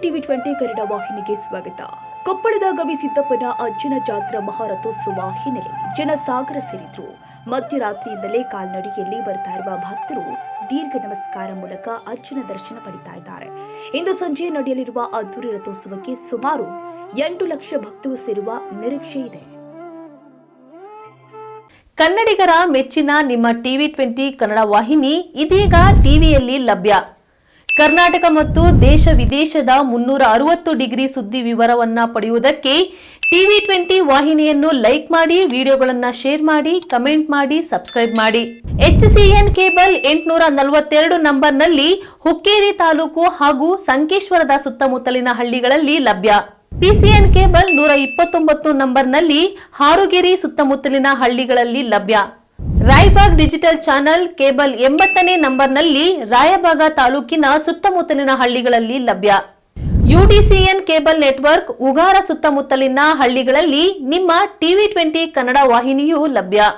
TV 20 Kannada ವಾಹಿನಿಗೆ ಸ್ವಾಗತ. ಕೊಪ್ಪಳದ ಗವಿ ಸಿದ್ದಪ್ಪನ ಅಜ್ಜನ ಜಾತ್ರಾ ಮಹಾರಥೋತ್ಸವ ಹಿನ್ನೆಲೆ ಜನಸಾಗರ ಸೇರಿದ್ರು. ಮಧ್ಯರಾತ್ರಿಯಿಂದಲೇ ಕಾಲ್ನಡಿಗೆಯಲ್ಲಿ ಬರ್ತಾ ಇರುವ ಭಕ್ತರು ದೀರ್ಘ ನಮಸ್ಕಾರ ಮೂಲಕ ಅಜ್ಜನ ದರ್ಶನ ಪಡಿತಾ ಇದ್ದಾರೆ. ಇಂದು ಸಂಜೆ ನಡೆಯಲಿರುವ ಅದ್ದೂರಿ ರಥೋತ್ಸವಕ್ಕೆ ಸುಮಾರು 8 ಲಕ್ಷ ಭಕ್ತರು ಸೇರುವ ನಿರೀಕ್ಷೆ ಇದೆ. ಕನ್ನಡಿಗರ ಮೆಚ್ಚಿನ ನಿಮ್ಮ ಟಿವಿ 20 ಕನ್ನಡ ವಾಹಿನಿ ಇದೀಗ ಟಿವಿಯಲ್ಲಿ ಲಭ್ಯ. ಕರ್ನಾಟಕ ಮತ್ತು ದೇಶ ವಿದೇಶದ 360 ಡಿಗ್ರಿ ಸುದ್ದಿ ವಿವರವನ್ನ ಪಡೆಯುವುದಕ್ಕೆ ಟಿವಿ 20 ವಾಹಿನಿಯನ್ನು ಲೈಕ್ ಮಾಡಿ, ವಿಡಿಯೋಗಳನ್ನು ಶೇರ್ ಮಾಡಿ, ಕಮೆಂಟ್ ಮಾಡಿ, ಸಬ್ಸ್ಕ್ರೈಬ್ ಮಾಡಿ. HCN ಕೇಬಲ್ 842 ನಂಬರ್ನಲ್ಲಿ ಹುಕ್ಕೇರಿ ತಾಲೂಕು ಹಾಗೂ ಸಂಕೇಶ್ವರದ ಸುತ್ತಮುತ್ತಲಿನ ಹಳ್ಳಿಗಳಲ್ಲಿ ಲಭ್ಯ. PCN ಕೇಬಲ್ 129 ನಂಬರ್ನಲ್ಲಿ ಹಾರುಗೆರೆ ಸುತ್ತಮುತ್ತಲಿನ ಹಳ್ಳಿಗಳಲ್ಲಿ ಲಭ್ಯ. ರಾಯಬಾಗ್ ಡಿಜಿಟಲ್ ಚಾನೆಲ್ ಕೇಬಲ್ 80ನೇ ನಂಬರ್ನಲ್ಲಿ ರಾಯಬಾಗ ತಾಲೂಕಿನ ಸುತ್ತಮುತ್ತಲಿನ ಹಳ್ಳಿಗಳಲ್ಲಿ ಲಭ್ಯ. UDCN ಕೇಬಲ್ ನೆಟ್ವರ್ಕ್ ಉಗಾರ ಸುತ್ತಮುತ್ತಲಿನ ಹಳ್ಳಿಗಳಲ್ಲಿ ನಿಮ್ಮ ಟಿವಿ 20 ಕನ್ನಡ ವಾಹಿನಿಯೂ ಲಭ್ಯ.